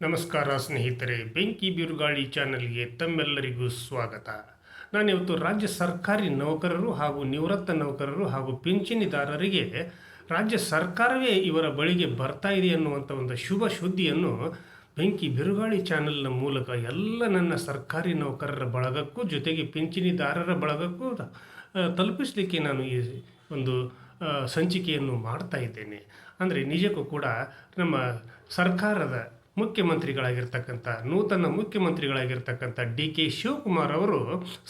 ನಮಸ್ಕಾರ ಸ್ನೇಹಿತರೆ, ಬೆಂಕಿ ಬಿರುಗಾಳಿ ಚಾನಲ್ಗೆ ತಮ್ಮೆಲ್ಲರಿಗೂ ಸ್ವಾಗತ. ನಾನಿವತ್ತು ರಾಜ್ಯ ಸರ್ಕಾರಿ ನೌಕರರು ಹಾಗೂ ನಿವೃತ್ತ ನೌಕರರು ಹಾಗೂ ಪಿಂಚಣಿದಾರರಿಗೆ ರಾಜ್ಯ ಸರ್ಕಾರವೇ ಇವರ ಬಳಿಗೆ ಬರ್ತಾ ಇದೆ ಅನ್ನುವಂಥ ಒಂದು ಶುಭ ಸುದ್ದಿಯನ್ನು ಬೆಂಕಿ ಬಿರುಗಾಳಿ ಚಾನಲ್ನ ಮೂಲಕ ಎಲ್ಲ ನನ್ನ ಸರ್ಕಾರಿ ನೌಕರರ ಬಳಗಕ್ಕೂ ಜೊತೆಗೆ ಪಿಂಚಣಿದಾರರ ಬಳಗಕ್ಕೂ ತಲುಪಿಸಲಿಕ್ಕೆ ನಾನು ಈ ಒಂದು ಸಂಚಿಕೆಯನ್ನು ಮಾಡ್ತಾ ಇದ್ದೇನೆ. ಅಂದರೆ ನಿಜಕ್ಕೂ ಕೂಡ ನಮ್ಮ ಸರ್ಕಾರದ ಮುಖ್ಯಮಂತ್ರಿಗಳಾಗಿರ್ತಕ್ಕಂಥ ನೂತನ ಮುಖ್ಯಮಂತ್ರಿಗಳಾಗಿರ್ತಕ್ಕಂಥ DK ಶಿವಕುಮಾರ್ ಅವರು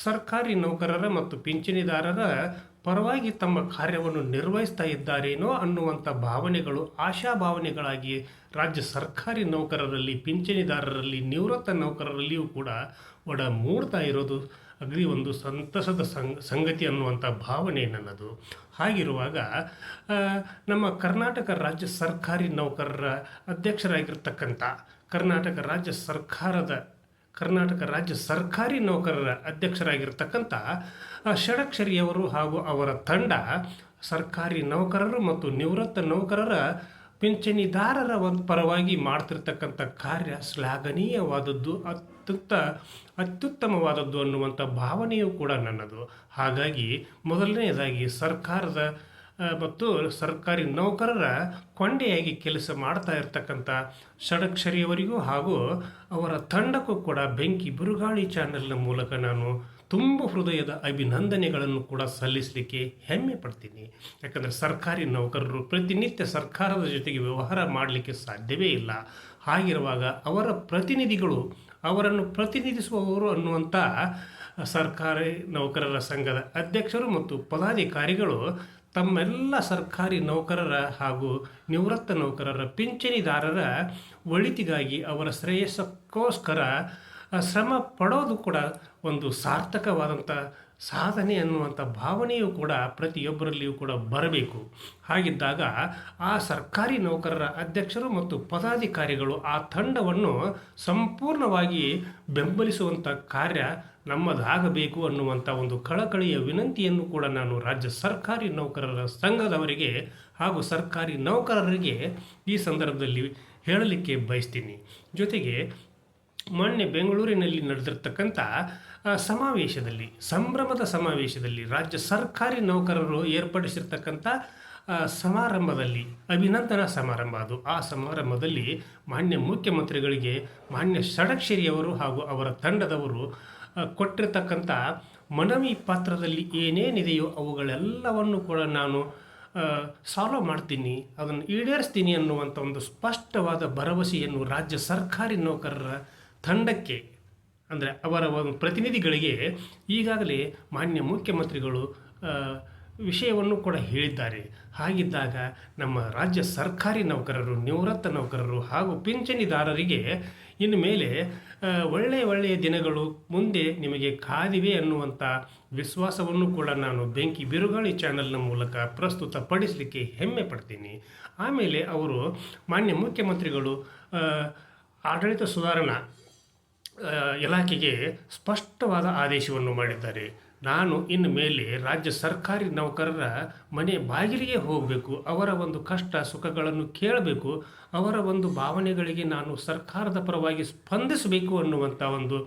ಸರ್ಕಾರಿ ನೌಕರರ ಮತ್ತು ಪಿಂಚಣಿದಾರರ ಪರವಾಗಿ ತಮ್ಮ ಕಾರ್ಯವನ್ನು ನಿರ್ವಹಿಸ್ತಾ ಇದ್ದಾರೇನೋ ಅನ್ನುವಂಥ ಭಾವನೆಗಳು ಆಶಾಭಾವನೆಗಳಾಗಿ ರಾಜ್ಯ ಸರ್ಕಾರಿ ನೌಕರರಲ್ಲಿ, ಪಿಂಚಣಿದಾರರಲ್ಲಿ, ನಿವೃತ್ತ ನೌಕರರಲ್ಲಿಯೂ ಕೂಡ ಮೂಡ್ತಾ ಇರೋದು ಅಗದಿ ಒಂದು ಸಂತಸದ ಸಂಗತಿ ಅನ್ನುವಂಥ ಭಾವನೆ ನನ್ನದು. ಹಾಗಿರುವಾಗ ನಮ್ಮ ಕರ್ನಾಟಕ ರಾಜ್ಯ ಸರ್ಕಾರಿ ನೌಕರರ ಅಧ್ಯಕ್ಷರಾಗಿರ್ತಕ್ಕಂಥ ಕರ್ನಾಟಕ ರಾಜ್ಯ ಸರ್ಕಾರಿ ನೌಕರರ ಅಧ್ಯಕ್ಷರಾಗಿರ್ತಕ್ಕಂಥ ಷಡಕ್ಷರಿಯವರು ಹಾಗೂ ಅವರ ತಂಡ ಸರ್ಕಾರಿ ನೌಕರರು ಮತ್ತು ನಿವೃತ್ತ ನೌಕರರ ಪಿಂಚಣಿದಾರರ ಒಂದು ಪರವಾಗಿ ಮಾಡ್ತಿರ್ತಕ್ಕಂಥ ಕಾರ್ಯ ಶ್ಲಾಘನೀಯವಾದದ್ದು, ಅತ್ಯುತ್ತಮವಾದದ್ದು ಅನ್ನುವಂಥ ಭಾವನೆಯೂ ಕೂಡ ನನ್ನದು. ಹಾಗಾಗಿ ಮೊದಲನೆಯದಾಗಿ ಸರ್ಕಾರದ ಮತ್ತು ಸರ್ಕಾರಿ ನೌಕರರ ಕೊಂಡೆಯಾಗಿ ಕೆಲಸ ಮಾಡ್ತಾ ಇರ್ತಕ್ಕಂಥ ಷಡಕ್ಷರಿಯವರಿಗೂ ಹಾಗೂ ಅವರ ತಂಡಕ್ಕೂ ಕೂಡ ಬೆಂಕಿ ಬಿರುಗಾಳಿ ಚಾನೆಲ್ನ ಮೂಲಕ ನಾನು ತುಂಬ ಹೃದಯದ ಅಭಿನಂದನೆಗಳನ್ನು ಕೂಡ ಸಲ್ಲಿಸಲಿಕ್ಕೆ ಹೆಮ್ಮೆ ಪಡ್ತೀನಿ. ಯಾಕಂದರೆ ಸರ್ಕಾರಿ ನೌಕರರು ಪ್ರತಿನಿತ್ಯ ಸರ್ಕಾರದ ಜೊತೆಗೆ ವ್ಯವಹಾರ ಮಾಡಲಿಕ್ಕೆ ಸಾಧ್ಯವೇ ಇಲ್ಲ. ಹಾಗಿರುವಾಗ ಅವರ ಪ್ರತಿನಿಧಿಗಳು, ಅವರನ್ನು ಪ್ರತಿನಿಧಿಸುವವರು ಅನ್ನುವಂಥ ಸರ್ಕಾರಿ ನೌಕರರ ಸಂಘದ ಅಧ್ಯಕ್ಷರು ಮತ್ತು ಪದಾಧಿಕಾರಿಗಳು ತಮ್ಮೆಲ್ಲ ಸರ್ಕಾರಿ ನೌಕರರ ಹಾಗೂ ನಿವೃತ್ತ ನೌಕರರ ಪಿಂಚಣಿದಾರರ ಒಳಿತಿಗಾಗಿ ಅವರ ಶ್ರೇಯಸ್ಸಕ್ಕೋಸ್ಕರ ಶ್ರಮ ಪಡೋದು ಕೂಡ ಒಂದು ಸಾರ್ಥಕವಾದಂಥ ಸಾಧನೆ ಅನ್ನುವಂಥ ಭಾವನೆಯೂ ಕೂಡ ಪ್ರತಿಯೊಬ್ಬರಲ್ಲಿಯೂ ಕೂಡ ಬರಬೇಕು. ಹಾಗಿದ್ದಾಗ ಆ ಸರ್ಕಾರಿ ನೌಕರರ ಅಧ್ಯಕ್ಷರು ಮತ್ತು ಪದಾಧಿಕಾರಿಗಳು ಆ ತಂಡವನ್ನು ಸಂಪೂರ್ಣವಾಗಿ ಬೆಂಬಲಿಸುವಂಥ ಕಾರ್ಯ ನಮ್ಮದಾಗಬೇಕು ಅನ್ನುವಂಥ ಒಂದು ಕಳಕಳಿಯ ವಿನಂತಿಯನ್ನು ಕೂಡ ನಾನು ರಾಜ್ಯ ಸರ್ಕಾರಿ ನೌಕರರ ಸಂಘದವರಿಗೆ ಹಾಗೂ ಸರ್ಕಾರಿ ನೌಕರರಿಗೆ ಈ ಸಂದರ್ಭದಲ್ಲಿ ಹೇಳಲಿಕ್ಕೆ ಬಯಸ್ತೀನಿ. ಜೊತೆಗೆ ಮೊನ್ನೆ ಬೆಂಗಳೂರಿನಲ್ಲಿ ನಡೆದಿರ್ತಕ್ಕಂಥ ಸಂಭ್ರಮದ ಸಮಾವೇಶದಲ್ಲಿ ರಾಜ್ಯ ಸರ್ಕಾರಿ ನೌಕರರು ಏರ್ಪಡಿಸಿರ್ತಕ್ಕಂಥ ಸಮಾರಂಭದಲ್ಲಿ, ಅಭಿನಂದನಾ ಸಮಾರಂಭ ಅದು. ಆ ಸಮಾರಂಭದಲ್ಲಿ ಮಾನ್ಯ ಮುಖ್ಯಮಂತ್ರಿಗಳಿಗೆ ಮಾನ್ಯ ಷಡಕ್ಷರಿಯವರು ಹಾಗೂ ಅವರ ತಂಡದವರು ಕೊಟ್ಟಿರ್ತಕ್ಕಂಥ ಮನವಿ ಪತ್ರದಲ್ಲಿ ಏನೇನಿದೆಯೋ ಅವುಗಳೆಲ್ಲವನ್ನು ಕೂಡ ನಾನು ಸಾಲ್ವ್ ಮಾಡ್ತೀನಿ, ಅದನ್ನು ಈಡೇರಿಸ್ತೀನಿ ಅನ್ನುವಂಥ ಒಂದು ಸ್ಪಷ್ಟವಾದ ಭರವಸೆಯನ್ನು ರಾಜ್ಯ ಸರ್ಕಾರಿ ನೌಕರರ ತಂಡಕ್ಕೆ, ಅಂದರೆ ಅವರ ಒಂದು ಪ್ರತಿನಿಧಿಗಳಿಗೆ ಈಗಾಗಲೇ ಮಾನ್ಯ ಮುಖ್ಯಮಂತ್ರಿಗಳು ವಿಷಯವನ್ನು ಕೂಡ ಹೇಳಿದ್ದಾರೆ. ಹಾಗಿದ್ದಾಗ ನಮ್ಮ ರಾಜ್ಯ ಸರ್ಕಾರಿ ನೌಕರರು, ನಿವೃತ್ತ ನೌಕರರು ಹಾಗೂ ಪಿಂಚಣಿದಾರರಿಗೆ ಇನ್ನು ಮೇಲೆ ಒಳ್ಳೆಯ ದಿನಗಳು ಮುಂದೆ ನಿಮಗೆ ಕಾದಿವೆ ಅನ್ನುವಂಥ ವಿಶ್ವಾಸವನ್ನು ಕೂಡ ನಾನು ಬೆಂಕಿ ಬಿರುಗಾಳಿ ಚಾನಲ್ನ ಮೂಲಕ ಪ್ರಸ್ತುತಪಡಿಸಲಿಕ್ಕೆ ಹೆಮ್ಮೆ ಪಡ್ತೀನಿ. ಆಮೇಲೆ ಅವರು ಮಾನ್ಯ ಮುಖ್ಯಮಂತ್ರಿಗಳು ಆಡಳಿತ ಸುಧಾರಣಾ ಇಲಾಖೆಗೆ ಸ್ಪಷ್ಟವಾದ ಆದೇಶವನ್ನು ಮಾಡಿದ್ದಾರೆ. ನಾನು ಇನ್ನು ಮೇಲೆ ರಾಜ್ಯ ಸರ್ಕಾರಿ ನೌಕರರ ಮನೆ ಬಾಗಿಲಿಗೆ ಹೋಗಬೇಕು, ಅವರ ಒಂದು ಕಷ್ಟ ಸುಖಗಳನ್ನು ಕೇಳಬೇಕು, ಅವರ ಒಂದು ಭಾವನೆಗಳಿಗೆ ನಾನು ಸರ್ಕಾರದ ಪರವಾಗಿ ಸ್ಪಂದಿಸಬೇಕು ಅನ್ನುವಂಥ ಒಂದು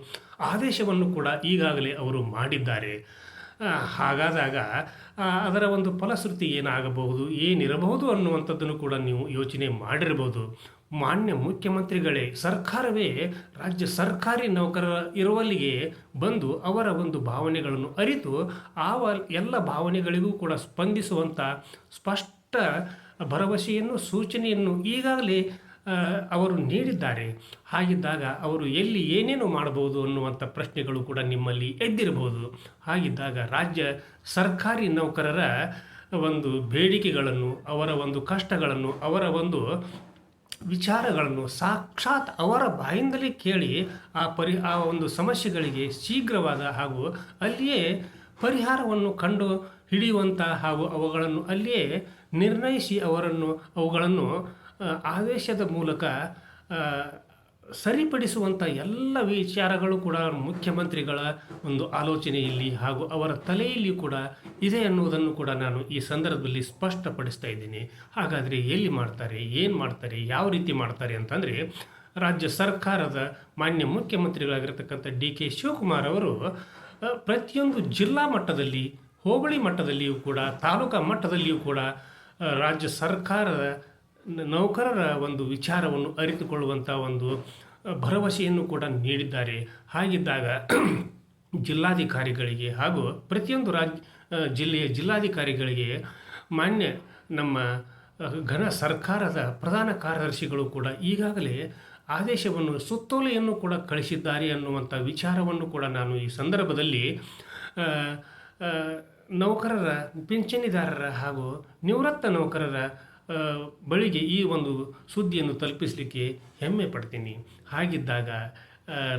ಆದೇಶವನ್ನು ಕೂಡ ಈಗಾಗಲೇ ಅವರು ಮಾಡಿದ್ದಾರೆ. ಹಾಗಾದಾಗ ಅದರ ಒಂದು ಫಲಶ್ರುತಿ ಏನಾಗಬಹುದು, ಏನಿರಬಹುದು ಅನ್ನುವಂಥದ್ದನ್ನು ಕೂಡ ನೀವು ಯೋಚನೆ ಮಾಡಿರ್ಬೋದು. ಮಾನ್ಯ ಮುಖ್ಯಮಂತ್ರಿಗಳೇ, ಸರ್ಕಾರವೇ ರಾಜ್ಯ ಸರ್ಕಾರಿ ನೌಕರರ ಇರುವಲ್ಲಿಗೆ ಬಂದು ಅವರ ಒಂದು ಭಾವನೆಗಳನ್ನು ಅರಿತು ಎಲ್ಲ ಭಾವನೆಗಳಿಗೂ ಕೂಡ ಸ್ಪಂದಿಸುವಂಥ ಸ್ಪಷ್ಟ ಭರವಸೆಯನ್ನು, ಸೂಚನೆಯನ್ನು ಈಗಾಗಲೇ ಅವರು ನೀಡಿದ್ದಾರೆ. ಹಾಗಿದ್ದಾಗ ಅವರು ಎಲ್ಲಿ ಏನೇನು ಮಾಡಬಹುದು ಅನ್ನುವಂಥ ಪ್ರಶ್ನೆಗಳು ಕೂಡ ನಿಮ್ಮಲ್ಲಿ ಎದ್ದಿರಬಹುದು. ಹಾಗಿದ್ದಾಗ ರಾಜ್ಯ ಸರ್ಕಾರಿ ನೌಕರರ ಒಂದು ಬೇಡಿಕೆಗಳನ್ನು, ಅವರ ಒಂದು ಕಷ್ಟಗಳನ್ನು, ಅವರ ಒಂದು ವಿಚಾರಗಳನ್ನು ಸಾಕ್ಷಾತ್ ಅವರ ಬಾಯಿಂದಲೇ ಕೇಳಿ ಆ ಒಂದು ಸಮಸ್ಯೆಗಳಿಗೆ ಶೀಘ್ರವಾದ ಹಾಗೂ ಅಲ್ಲಿಯೇ ಪರಿಹಾರವನ್ನು ಕಂಡು ಹಿಡಿಯುವಂಥ ಹಾಗೂ ಅವುಗಳನ್ನು ಅಲ್ಲಿಯೇ ನಿರ್ಣಯಿಸಿ ಅವುಗಳನ್ನು ಆದೇಶದ ಮೂಲಕ ಸರಿಪಡಿಸುವಂಥ ಎಲ್ಲ ವಿಚಾರಗಳು ಕೂಡ ಮುಖ್ಯಮಂತ್ರಿಗಳ ಒಂದು ಆಲೋಚನೆಯಲ್ಲಿ ಹಾಗೂ ಅವರ ತಲೆಯಲ್ಲಿ ಕೂಡ ಇದೆ ಅನ್ನುವುದನ್ನು ಕೂಡ ನಾನು ಈ ಸಂದರ್ಭದಲ್ಲಿ ಸ್ಪಷ್ಟಪಡಿಸ್ತಾ ಇದ್ದೀನಿ. ಹಾಗಾದರೆ ಎಲ್ಲಿ ಮಾಡ್ತಾರೆ, ಏನು ಮಾಡ್ತಾರೆ, ಯಾವ ರೀತಿ ಮಾಡ್ತಾರೆ ಅಂತಂದರೆ ರಾಜ್ಯ ಸರ್ಕಾರದ ಮಾನ್ಯ ಮುಖ್ಯಮಂತ್ರಿಗಳಾಗಿರ್ತಕ್ಕಂಥ ಡಿ ಕೆ ಶಿವಕುಮಾರ್ ಅವರು ಪ್ರತಿಯೊಂದು ಜಿಲ್ಲಾ ಮಟ್ಟದಲ್ಲಿ, ಹೋಬಳಿ ಮಟ್ಟದಲ್ಲಿಯೂ ಕೂಡ, ತಾಲೂಕಾ ಮಟ್ಟದಲ್ಲಿಯೂ ಕೂಡ ರಾಜ್ಯ ಸರ್ಕಾರದ ನೌಕರರ ಒಂದು ವಿಚಾರವನ್ನು ಅರಿತುಕೊಳ್ಳುವಂಥ ಒಂದು ಭರವಸೆಯನ್ನು ಕೂಡ ನೀಡಿದ್ದಾರೆ. ಹಾಗಿದ್ದಾಗ ಜಿಲ್ಲಾಧಿಕಾರಿಗಳಿಗೆ ಹಾಗೂ ಪ್ರತಿಯೊಂದು ಜಿಲ್ಲೆಯ ಜಿಲ್ಲಾಧಿಕಾರಿಗಳಿಗೆ ಮಾನ್ಯ ನಮ್ಮ ಘನ ಸರ್ಕಾರದ ಪ್ರಧಾನ ಕಾರ್ಯದರ್ಶಿಗಳು ಕೂಡ ಈಗಾಗಲೇ ಆದೇಶವನ್ನು, ಸುತ್ತೋಲೆಯನ್ನು ಕೂಡ ಕಳಿಸಿದ್ದಾರೆ ಅನ್ನುವಂಥ ವಿಚಾರವನ್ನು ಕೂಡ ನಾನು ಈ ಸಂದರ್ಭದಲ್ಲಿ ನೌಕರರ, ಪಿಂಚಣಿದಾರರ ಹಾಗೂ ನಿವೃತ್ತ ನೌಕರರ ಬಳಿಗೆ ಈ ಒಂದು ಸುದ್ದಿಯನ್ನು ತಲುಪಿಸಲಿಕ್ಕೆ ಹೆಮ್ಮೆ ಪಡ್ತೀನಿ. ಹಾಗಿದ್ದಾಗ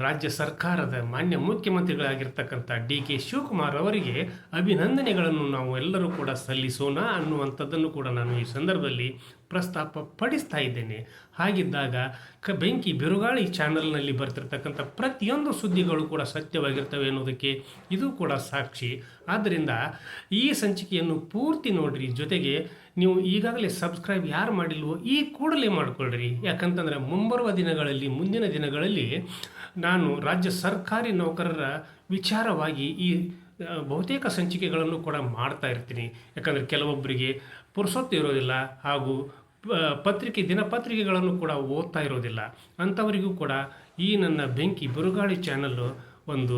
ರಾಜ್ಯ ಸರ್ಕಾರದ ಮಾನ್ಯ ಮುಖ್ಯಮಂತ್ರಿಗಳಾಗಿರ್ತಕ್ಕಂಥ ಡಿ ಕೆ ಶಿವಕುಮಾರ್ ಅವರಿಗೆ ಅಭಿನಂದನೆಗಳನ್ನು ನಾವು ಎಲ್ಲರೂ ಕೂಡ ಸಲ್ಲಿಸೋಣ ಅನ್ನುವಂಥದ್ದನ್ನು ಕೂಡ ನಾನು ಈ ಸಂದರ್ಭದಲ್ಲಿ ಪ್ರಸ್ತಾಪ ಪಡಿಸ್ತಾ ಇದ್ದೇನೆ. ಹಾಗಿದ್ದಾಗ ಬೆಂಕಿ ಬಿರುಗಾಳಿ ಚಾನಲ್ನಲ್ಲಿ ಬರ್ತಿರ್ತಕ್ಕಂಥ ಪ್ರತಿಯೊಂದು ಸುದ್ದಿಗಳು ಕೂಡ ಸತ್ಯವಾಗಿರ್ತವೆ ಅನ್ನೋದಕ್ಕೆ ಇದು ಕೂಡ ಸಾಕ್ಷಿ. ಆದ್ದರಿಂದ ಈ ಸಂಚಿಕೆಯನ್ನು ಪೂರ್ತಿ ನೋಡಿರಿ. ಜೊತೆಗೆ ನೀವು ಈಗಾಗಲೇ ಸಬ್ಸ್ಕ್ರೈಬ್ ಯಾರು ಮಾಡಿಲ್ವೋ ಈ ಕೂಡಲೇ ಮಾಡಿಕೊಳ್ಳ್ರಿ. ಯಾಕಂತಂದರೆ ಮುಂಬರುವ ದಿನಗಳಲ್ಲಿ, ಮುಂದಿನ ದಿನಗಳಲ್ಲಿ ನಾನು ರಾಜ್ಯ ಸರ್ಕಾರಿ ನೌಕರರ ವಿಚಾರವಾಗಿ ಈ ಬಹುತೇಕ ಸಂಚಿಕೆಗಳನ್ನು ಕೂಡ ಮಾಡ್ತಾ ಇರ್ತೀನಿ. ಯಾಕಂದರೆ ಕೆಲವೊಬ್ಬರಿಗೆ ಪುರ್ಸೊತ್ತು ಇರೋದಿಲ್ಲ ಹಾಗೂ ದಿನಪತ್ರಿಕೆಗಳನ್ನು ಕೂಡ ಓದ್ತಾ ಇರೋದಿಲ್ಲ. ಅಂಥವರಿಗೂ ಕೂಡ ಈ ನನ್ನ ಬೆಂಕಿ ಬಿರುಗಾಳಿ ಚಾನಲ್ಲು ಒಂದು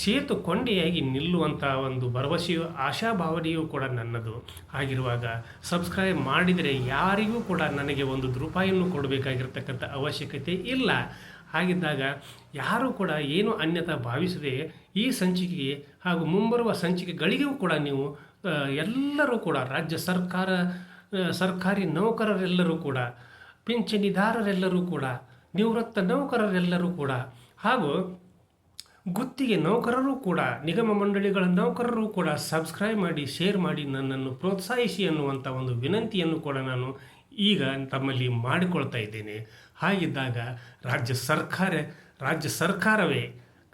ಸೇತು ಕೊಂಡಿಯಾಗಿ ನಿಲ್ಲುವಂಥ ಒಂದು ಭರವಸೆಯು, ಆಶಾಭಾವನೆಯೂ ಕೂಡ ನನ್ನದು. ಆಗಿರುವಾಗ ಸಬ್ಸ್ಕ್ರೈಬ್ ಮಾಡಿದರೆ ಯಾರಿಗೂ ಕೂಡ ನನಗೆ ಒಂದು ರೂಪಾಯಿಯನ್ನು ಕೊಡಬೇಕಾಗಿರ್ತಕ್ಕಂಥ ಅವಶ್ಯಕತೆ ಇಲ್ಲ. ಹಾಗಿದ್ದಾಗ ಯಾರೂ ಕೂಡ ಏನು ಅನ್ಯತಾ ಭಾವಿಸದೆ ಈ ಸಂಚಿಕೆಗೆ ಹಾಗೂ ಮುಂಬರುವ ಸಂಚಿಕೆಗಳಿಗೂ ಕೂಡ ನೀವು ಎಲ್ಲರೂ ಕೂಡ ರಾಜ್ಯ ಸರ್ಕಾರಿ ನೌಕರರೆಲ್ಲರೂ ಕೂಡ, ಪಿಂಚಣಿದಾರರೆಲ್ಲರೂ ಕೂಡ, ನಿವೃತ್ತ ನೌಕರರೆಲ್ಲರೂ ಕೂಡ ಹಾಗೂ ಗುತ್ತಿಗೆ ನೌಕರರು ಕೂಡ, ನಿಗಮ ಮಂಡಳಿಗಳ ನೌಕರರು ಕೂಡ ಸಬ್ಸ್ಕ್ರೈಬ್ ಮಾಡಿ, ಶೇರ್ ಮಾಡಿ ನನ್ನನ್ನು ಪ್ರೋತ್ಸಾಹಿಸಿ ಅನ್ನುವಂಥ ಒಂದು ವಿನಂತಿಯನ್ನು ಕೂಡ ನಾನು ಈಗ ತಮ್ಮಲ್ಲಿ ಮಾಡಿಕೊಳ್ತಾ ಇದ್ದೇನೆ. ಹಾಗಿದ್ದಾಗ ರಾಜ್ಯ ಸರ್ಕಾರವೇ,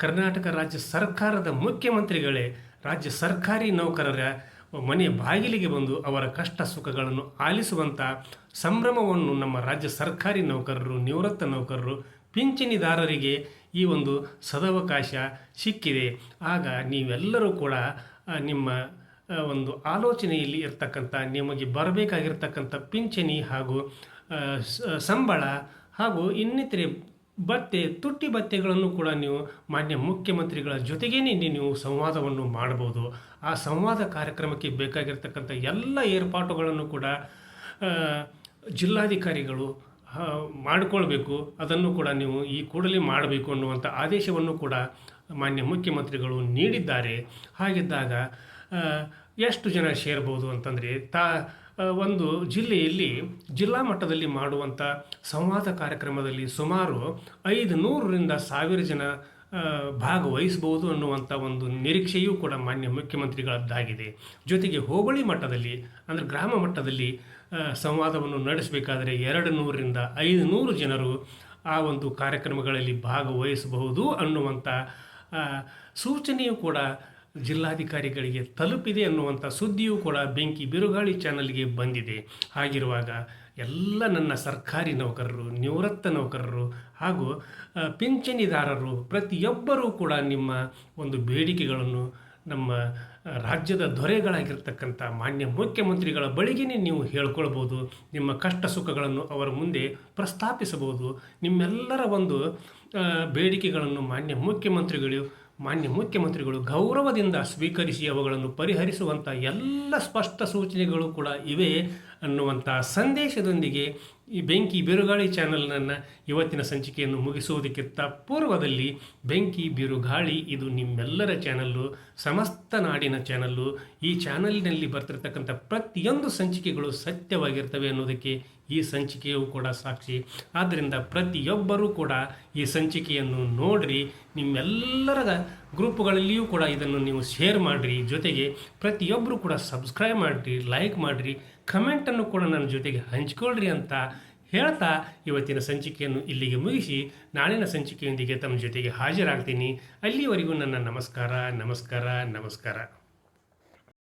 ಕರ್ನಾಟಕ ರಾಜ್ಯ ಸರ್ಕಾರದ ಮುಖ್ಯಮಂತ್ರಿಗಳೇ ರಾಜ್ಯ ಸರ್ಕಾರಿ ನೌಕರರ ಮನೆ ಬಾಗಿಲಿಗೆ ಬಂದು ಅವರ ಕಷ್ಟ ಸುಖಗಳನ್ನು ಆಲಿಸುವಂಥ ಸಂಭ್ರಮವನ್ನು ನಮ್ಮ ರಾಜ್ಯ ಸರ್ಕಾರಿ ನೌಕರರು, ನಿವೃತ್ತ ನೌಕರರು, ಪಿಂಚಣಿದಾರರಿಗೆ ಈ ಒಂದು ಸದವಕಾಶ ಸಿಕ್ಕಿದೆ. ಆಗ ನೀವೆಲ್ಲರೂ ಕೂಡ ನಿಮ್ಮ ಒಂದು ಆಲೋಚನೆಯಲ್ಲಿ ಇರ್ತಕ್ಕಂಥ, ನಿಮಗೆ ಬರಬೇಕಾಗಿರ್ತಕ್ಕಂಥ ಪಿಂಚಣಿ ಹಾಗೂ ಸಂಬಳ ಹಾಗೂ ಇನ್ನಿತರೆ ತುಟ್ಟಿ ಭತ್ಯೆಗಳನ್ನು ಕೂಡ ನೀವು ಮಾನ್ಯ ಮುಖ್ಯಮಂತ್ರಿಗಳ ಜೊತೆಗೇನೆ ನೀವು ಸಂವಾದವನ್ನು ಮಾಡ್ಬೋದು. ಆ ಸಂವಾದ ಕಾರ್ಯಕ್ರಮಕ್ಕೆ ಬೇಕಾಗಿರ್ತಕ್ಕಂಥ ಎಲ್ಲ ಏರ್ಪಾಟುಗಳನ್ನು ಕೂಡ ಜಿಲ್ಲಾಧಿಕಾರಿಗಳು ಮಾಡಿಕೊಳ್ಬೇಕು. ಅದನ್ನು ಕೂಡ ನೀವು ಈ ಕೂಡಲೇ ಮಾಡಬೇಕು ಅನ್ನುವಂಥ ಆದೇಶವನ್ನು ಕೂಡ ಮಾನ್ಯ ಮುಖ್ಯಮಂತ್ರಿಗಳು ನೀಡಿದ್ದಾರೆ. ಹಾಗಿದ್ದಾಗ ಎಷ್ಟು ಜನ ಸೇರ್ಬೋದು ಅಂತಂದರೆ, ಒಂದು ಜಿಲ್ಲೆಯಲ್ಲಿ ಜಿಲ್ಲಾ ಮಟ್ಟದಲ್ಲಿ ಮಾಡುವಂಥ ಸಂವಾದ ಕಾರ್ಯಕ್ರಮದಲ್ಲಿ ಸುಮಾರು 500ರಿಂದ 1000 ಜನ ಭಾಗವಹಿಸ್ಬೋದು ಅನ್ನುವಂಥ ಒಂದು ನಿರೀಕ್ಷೆಯೂ ಕೂಡ ಮಾನ್ಯ ಮುಖ್ಯಮಂತ್ರಿಗಳದ್ದಾಗಿದೆ. ಜೊತೆಗೆ ಹೋಬಳಿ ಮಟ್ಟದಲ್ಲಿ, ಅಂದರೆ ಗ್ರಾಮ ಮಟ್ಟದಲ್ಲಿ ಸಂವಾದವನ್ನು ನಡೆಸಬೇಕಾದರೆ 200ರಿಂದ 500 ಜನರು ಆ ಒಂದು ಕಾರ್ಯಕ್ರಮಗಳಲ್ಲಿ ಭಾಗವಹಿಸಬಹುದು ಅನ್ನುವಂಥ ಸೂಚನೆಯೂ ಕೂಡ ಜಿಲ್ಲಾಧಿಕಾರಿಗಳಿಗೆ ತಲುಪಿದೆ ಅನ್ನುವಂಥ ಸುದ್ದಿಯೂ ಕೂಡ ಬೆಂಕಿ ಬಿರುಗಾಳಿ ಚಾನಲ್ಗೆ ಬಂದಿದೆ. ಹಾಗಿರುವಾಗ ಎಲ್ಲ ನನ್ನ ಸರ್ಕಾರಿ ನೌಕರರು, ನಿವೃತ್ತ ನೌಕರರು ಹಾಗೂ ಪಿಂಚಣಿದಾರರು ಪ್ರತಿಯೊಬ್ಬರೂ ಕೂಡ ನಿಮ್ಮ ಒಂದು ಬೇಡಿಕೆಗಳನ್ನು ನಮ್ಮ ರಾಜ್ಯದ ದೊರೆಗಳಾಗಿರ್ತಕ್ಕಂಥ ಮಾನ್ಯ ಮುಖ್ಯಮಂತ್ರಿಗಳ ಬಳಿಗೇ ನೀವು ಹೇಳ್ಕೊಳ್ಬೋದು. ನಿಮ್ಮ ಕಷ್ಟ ಸುಖಗಳನ್ನು ಅವರ ಮುಂದೆ ಪ್ರಸ್ತಾಪಿಸಬಹುದು. ನಿಮ್ಮೆಲ್ಲರ ಒಂದು ಬೇಡಿಕೆಗಳನ್ನು ಮಾನ್ಯ ಮುಖ್ಯಮಂತ್ರಿಗಳು ಗೌರವದಿಂದ ಸ್ವೀಕರಿಸಿ ಅವುಗಳನ್ನು ಪರಿಹರಿಸುವಂಥ ಎಲ್ಲ ಸ್ಪಷ್ಟ ಸೂಚನೆಗಳು ಕೂಡ ಇವೆ ಅನ್ನುವಂಥ ಸಂದೇಶದೊಂದಿಗೆ ಈ ಬೆಂಕಿ ಬಿರುಗಾಳಿ ಚಾನಲ್ನನ್ನು ಇವತ್ತಿನ ಸಂಚಿಕೆಯನ್ನು ಮುಗಿಸುವುದಕ್ಕಿಂತ ಪೂರ್ವದಲ್ಲಿ, ಬೆಂಕಿ ಬಿರುಗಾಳಿ ಇದು ನಿಮ್ಮೆಲ್ಲರ ಚಾನಲ್ಲು, ಸಮಸ್ತ ನಾಡಿನ ಚಾನಲ್ಲು. ಈ ಚಾನಲ್ನಲ್ಲಿ ಬರ್ತಿರ್ತಕ್ಕಂಥ ಪ್ರತಿಯೊಂದು ಸಂಚಿಕೆಗಳು ಸತ್ಯವಾಗಿರ್ತವೆ ಅನ್ನೋದಕ್ಕೆ ಈ ಸಂಚಿಕೆಯೂ ಕೂಡ ಸಾಕ್ಷಿ. ಆದ್ದರಿಂದ ಪ್ರತಿಯೊಬ್ಬರೂ ಕೂಡ ಈ ಸಂಚಿಕೆಯನ್ನು ನೋಡ್ರಿ. ನಿಮ್ಮೆಲ್ಲರ ಗ್ರೂಪ್ಗಳಲ್ಲಿಯೂ ಕೂಡ ಇದನ್ನು ನೀವು ಶೇರ್ ಮಾಡಿರಿ. ಜೊತೆಗೆ ಪ್ರತಿಯೊಬ್ಬರು ಕೂಡ ಸಬ್ಸ್ಕ್ರೈಬ್ ಮಾಡಿರಿ, ಲೈಕ್ ಮಾಡಿರಿ, ಕಮೆಂಟನ್ನು ಕೂಡ ನನ್ನ ಜೊತೆಗೆ ಹಂಚ್ಕೊಳ್ರಿ ಅಂತ ಹೇಳ್ತಾ ಇವತ್ತಿನ ಸಂಚಿಕೆಯನ್ನು ಇಲ್ಲಿಗೆ ಮುಗಿಸಿ ನಾಳಿನ ಸಂಚಿಕೆಯೊಂದಿಗೆ ತಮ್ಮ ಜೊತೆಗೆ ಹಾಜರಾಗ್ತೀನಿ. ಅಲ್ಲಿವರೆಗೂ ನನ್ನ ನಮಸ್ಕಾರ.